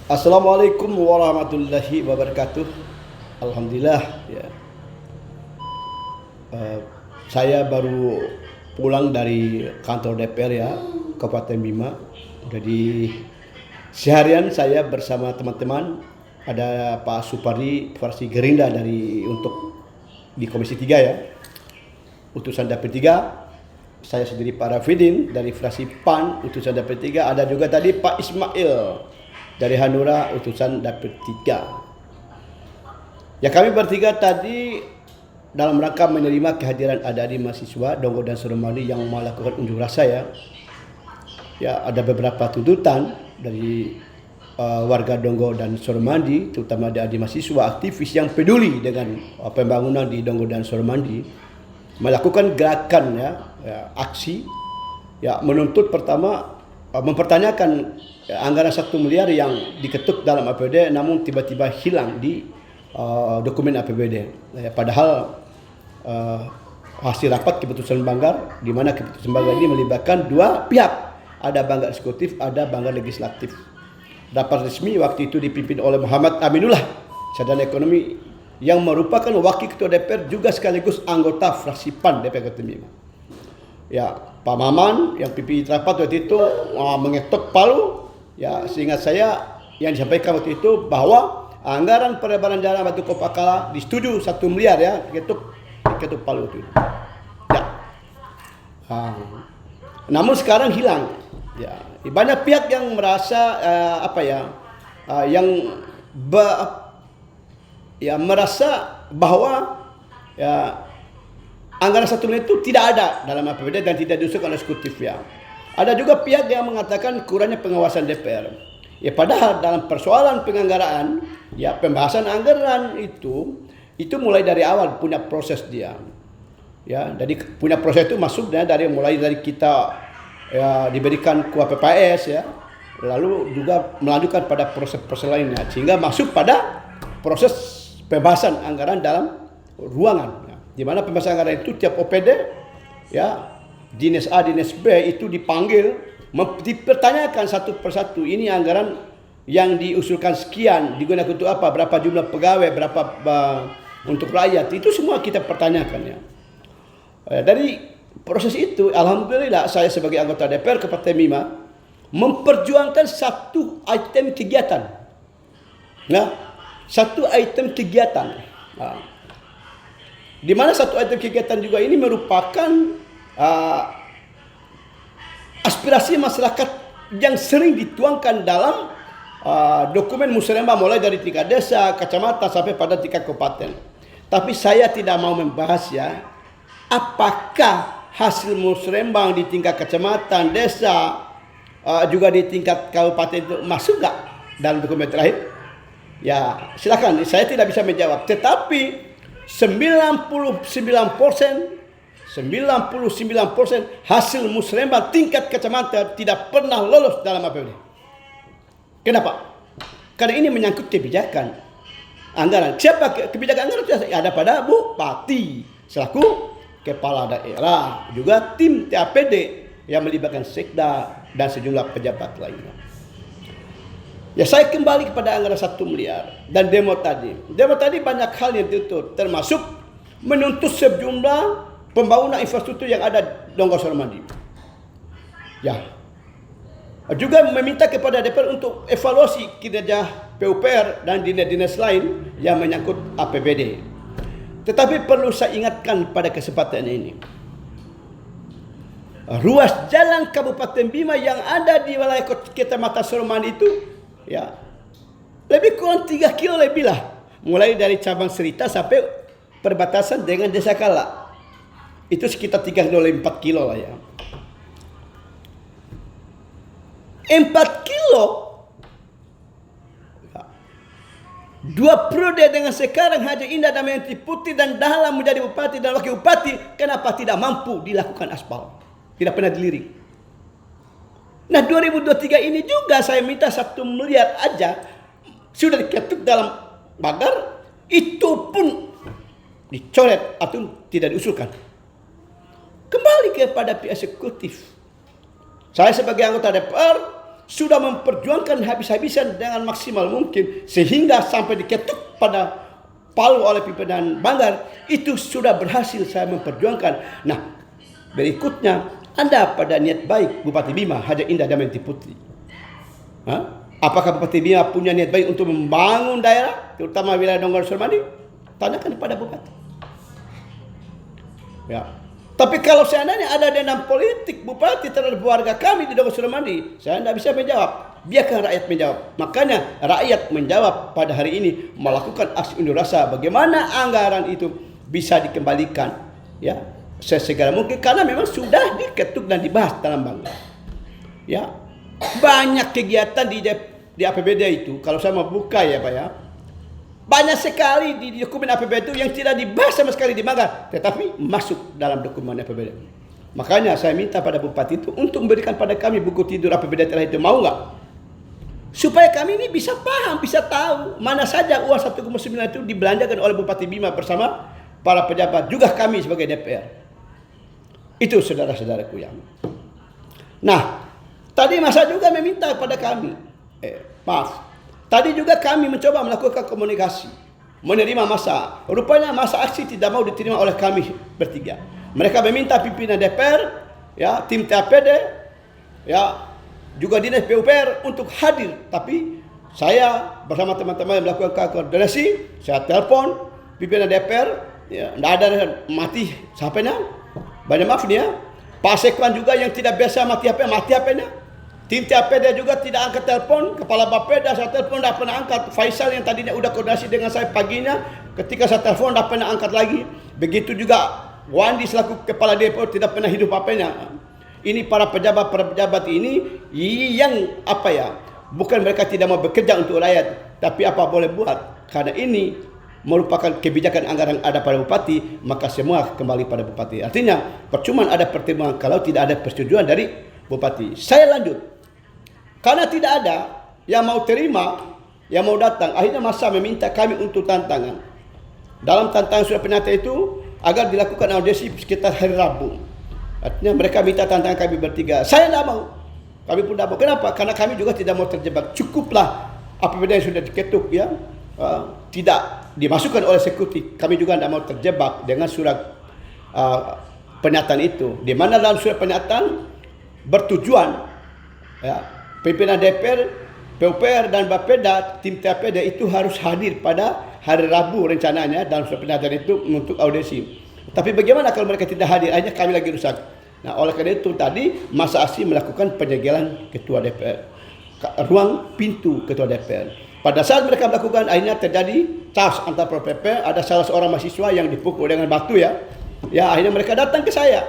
Assalamualaikum warahmatullahi wabarakatuh. Alhamdulillah ya. Eh, saya baru pulang dari kantor DPR ya, Kabupaten Bima. Jadi seharian saya bersama teman-teman, ada Pak Supardi fraksi Gerindra untuk di Komisi 3 ya. Utusan Dapil 3. Saya sendiri Pak Rafidin dari fraksi PAN utusan Dapil 3. Ada juga tadi Pak Ismail dari Hanura utusan Dapil 3. Ya, kami bertiga tadi dalam rangka menerima kehadiran adik-adik mahasiswa Donggo dan Soromani yang melakukan unjuk rasa ya. Ya, ada beberapa tuntutan dari warga Donggo dan Soromandi, terutama adik-adik mahasiswa aktivis yang peduli dengan pembangunan di Donggo dan Soromandi, melakukan gerakan aksi ya, menuntut pertama mempertanyakan anggaran 1 miliar yang diketuk dalam APBD namun tiba-tiba hilang di dokumen APBD. Padahal hasil rapat keputusan Banggar, di mana keputusan Banggar ini melibatkan dua pihak, ada Banggar eksekutif, ada Banggar legislatif. Rapat resmi waktu itu dipimpin oleh Muhammad Aminullah, sarjana ekonomi yang merupakan wakil ketua DPR juga sekaligus anggota fraksi PAN DPR Kabupaten Bima. Ya, Pak Maman yang pimpin rapat waktu itu mengetok palu ya, seingat saya yang disampaikan waktu itu bahwa anggaran perebaran jalan Batu Kopakala disetujui 1 miliar ya, ketuk palu itu. Ya. Namun sekarang hilang. Ya, banyak pihak yang merasa merasa bahwa ya, anggaran 1 miliar itu tidak ada dalam APBD dan tidak diusulkan oleh eksekutif ya. Ada juga pihak yang mengatakan kurangnya pengawasan DPR. Ya, padahal dalam persoalan penganggaraan, ya pembahasan anggaran itu mulai dari awal punya proses dia. Ya, jadi punya proses itu masuknya mulai dari kita ya diberikan kuah PPS ya, lalu juga melanjutkan pada proses-proses lainnya sehingga masuk pada proses pembahasan anggaran dalam ruangan. Ya, di mana pembahasan anggaran itu tiap OPD ya, Dinas A, Dinas B itu dipanggil, dipertanyakan satu persatu, ini anggaran yang diusulkan sekian digunakan untuk apa, berapa jumlah pegawai, berapa untuk rakyat, itu semua kita pertanyakan ya. Dari proses itu alhamdulillah saya sebagai anggota DPR Kabupaten Bima memperjuangkan satu item kegiatan. Nah, satu item kegiatan. Nah, di mana satu item kegiatan juga ini merupakan aspirasi masyarakat yang sering dituangkan dalam dokumen musyawarah mulai dari tingkat desa, kecamatan sampai pada tingkat kabupaten. Tapi saya tidak mau membahas ya, apakah hasil musrembang di tingkat kecamatan, desa, juga di tingkat kabupaten itu masuk nggak dalam dokumen terakhir? Ya silakan, saya tidak bisa menjawab. Tetapi 99% hasil musrembang tingkat kecamatan tidak pernah lolos dalam APBD. Kenapa? Karena ini menyangkut kebijakan anggaran. Siapa kebijakan anggaran? Ada pada Bupati selaku kepala daerah, juga tim TAPD yang melibatkan sekda dan sejumlah pejabat lainnya. Ya, saya kembali kepada anggaran 1 miliar dan demo tadi. Demo tadi banyak hal yang dituntut, termasuk menuntut sejumlah pembangunan infrastruktur yang ada Donggo Soromandi. Ya. Juga meminta kepada DPR untuk evaluasi kinerja PUPR dan dinas-dinas lain yang menyangkut APBD. Tetapi perlu saya ingatkan pada kesempatan ini, ruas jalan Kabupaten Bima yang ada di wilayah Kecamatan Soromandi itu ya lebih kurang 3 kilo lebih lah, mulai dari cabang Serita sampai perbatasan dengan Desa Kala. Itu sekitar 3,4 kilo lah ya. 4 kilo 2 periode dengan sekarang Haji Indah Damayanti Putri dan Dahlan menjadi bupati dan wakil bupati, kenapa tidak mampu dilakukan aspal? Tidak pernah dilirik. Nah, 2023 ini juga saya minta 1 miliar aja sudah diketuk dalam Banggar, itu pun dicoret atau tidak diusulkan. Kembali kepada pihak eksekutif. Saya sebagai anggota DPR sudah memperjuangkan habis-habisan dengan maksimal mungkin sehingga sampai diketuk pada palu oleh pimpinan Banggar, itu sudah berhasil saya memperjuangkan. Nah, berikutnya Anda pada niat baik Bupati Bima Haja Indah Damayanti Putri. Apakah Bupati Bima punya niat baik untuk membangun daerah, terutama wilayah Donggala Suramandi? Tanyakan kepada Bupati. Ya. Tapi kalau seandainya ada dendam politik Bupati terhadap warga kami di Donggala Suramandi, saya tidak bisa menjawab. Biarkan rakyat menjawab. Makanya rakyat menjawab pada hari ini melakukan aksi unjuk rasa. Bagaimana anggaran itu bisa dikembalikan, ya, sesegera mungkin, karena memang sudah diketuk dan dibahas dalam Banggar. Ya, banyak kegiatan di APBD itu. Kalau saya mau buka ya Pak ya, banyak sekali di dokumen APBD itu yang tidak dibahas sama sekali di Banggar, tetapi masuk dalam dokumen APBD. Makanya saya minta pada Bupati itu untuk memberikan pada kami buku tidur APBD terakhir itu, mau nggak? Supaya kami ini bisa paham, bisa tahu mana saja uang 1,9 itu dibelanjakan oleh Bupati Bima bersama para pejabat, juga kami sebagai DPR. Itu saudara-saudaraku yang. Nah, tadi masa juga meminta pada kami, tadi juga kami mencoba melakukan komunikasi, menerima masa. Rupanya masa aksi tidak mau diterima oleh kami bertiga. Mereka meminta pimpinan DPR, ya, tim TAPD, ya, juga dinas PUPR untuk hadir. Tapi saya bersama teman-teman yang melakukan koordinasi, saya telepon pimpinan DPR, ya, tidak ada, mati HP-nya. Banyak maaf dia. Pak Sekwan juga yang tidak biasa mati HP-nya. Tim TAPD juga tidak angkat telepon. Kepala Bapeda saya telepon tidak pernah angkat. Faisal yang tadinya udah koordinasi dengan saya paginya, ketika saya telepon tidak pernah angkat lagi. Begitu juga Wandi selaku kepala depo tidak pernah hidup HP-nya. Ini para pejabat ini yang apa ya, bukan mereka tidak mau bekerja untuk rakyat, tapi apa boleh buat, karena ini merupakan kebijakan anggaran ada pada Bupati, maka semua kembali pada Bupati. Artinya percuma ada pertimbangan kalau tidak ada persetujuan dari Bupati. Saya lanjut, karena tidak ada yang mau terima, yang mau datang, akhirnya masa meminta kami untuk tantangan. Dalam tantangan surat pernyataan itu agar dilakukan audiensi sekitar hari Rabu. Artinya mereka minta tantangan kami bertiga. Saya tidak mau. Kami pun tidak mau. Kenapa? Karena kami juga tidak mau terjebak. Cukuplah apabila yang sudah diketuk, ya, tidak dimasukkan oleh eksekutif. Kami juga tidak mau terjebak dengan surat pernyataan itu. Di mana dalam surat pernyataan bertujuan, ya, pimpinan DPR, PUPR dan Bapeda, tim TAPD itu harus hadir pada hari Rabu rencananya dalam surat pernyataan itu untuk audiensi. Tapi bagaimana kalau mereka tidak hadir? Akhirnya kami lagi rusak. Nah, oleh karena itu tadi masa aksi melakukan penyegelan ketua DPR, ruang pintu ketua DPR. Pada saat mereka melakukan, akhirnya terjadi chaos antar Pol PP. Ada salah seorang mahasiswa yang dipukul dengan batu, ya. Ya, akhirnya mereka datang ke saya.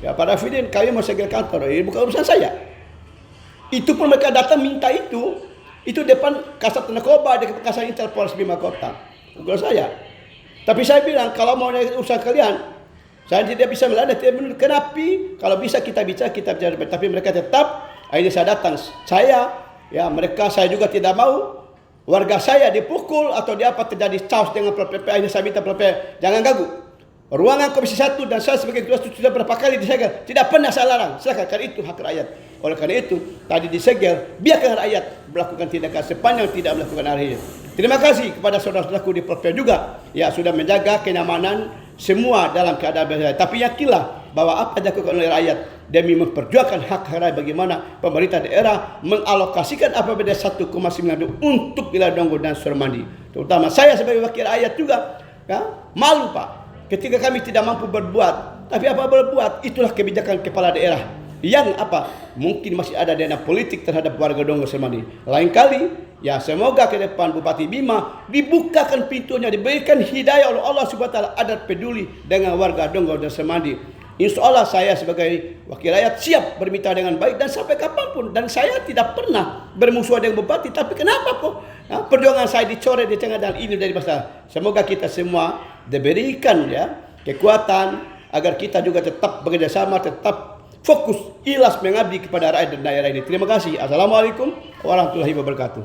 Ya, Pak Davidin, kami mau segel kantor. Ini bukan urusan saya. Itu pun mereka datang minta itu depan Kasat Narkoba, di Kasat Intel Polres Bima Kota. Bukan saya. Tapi saya bilang, kalau mau urusan kalian, saya tidak bisa melarang. Kenapa? Kalau bisa kita bicara. Tapi mereka tetap. Akhirnya saya datang. Saya juga tidak mau warga saya dipukul atau terjadi chaos dengan Pol PP. Akhirnya saya minta Pol PP, jangan ganggu. Ruangan Komisi 1 dan saya sebagai ketua sudah berapa kali disegel. Tidak pernah saya larang. Silakan, karena itu hak rakyat. Oleh karena itu, tadi disegel, biarkan rakyat melakukan tindakan sepanjang tidak melakukan hal ini. Terima kasih kepada saudara-saudaraku di Pol PP juga, ya, sudah menjaga kenyamanan semua dalam keadaan biasa. Tapi yakinlah bahwa apa yang dilakukan oleh rakyat demi memperjuangkan hak rakyat, bagaimana pemerintah daerah mengalokasikan APBD 1,9 untuk wilayah Donggala dan Suramandi. Terutama saya sebagai wakil rakyat juga, ya, malu Pak, ketika kami tidak mampu berbuat. Tapi apa boleh buat? Itulah kebijakan kepala daerah yang mungkin masih ada dana politik terhadap warga Donggala Suramandi. Lain kali, ya, semoga ke depan Bupati Bima dibukakan pintunya, diberikan hidayah oleh Allah Subhanahu wa taala agar peduli dengan warga Donggala dan Suramandi. Insya Allah saya sebagai wakil rakyat siap bermitra dengan baik dan sampai kapanpun. Dan saya tidak pernah bermusuhan dengan Bupati. Tapi kenapa kok perjuangan saya dicoret di tengah dan ini dari masalah. Semoga kita semua diberikan, ya, kekuatan agar kita juga tetap bekerjasama, tetap fokus, ikhlas mengabdi kepada rakyat dan daerah ini. Terima kasih. Assalamualaikum warahmatullahi wabarakatuh.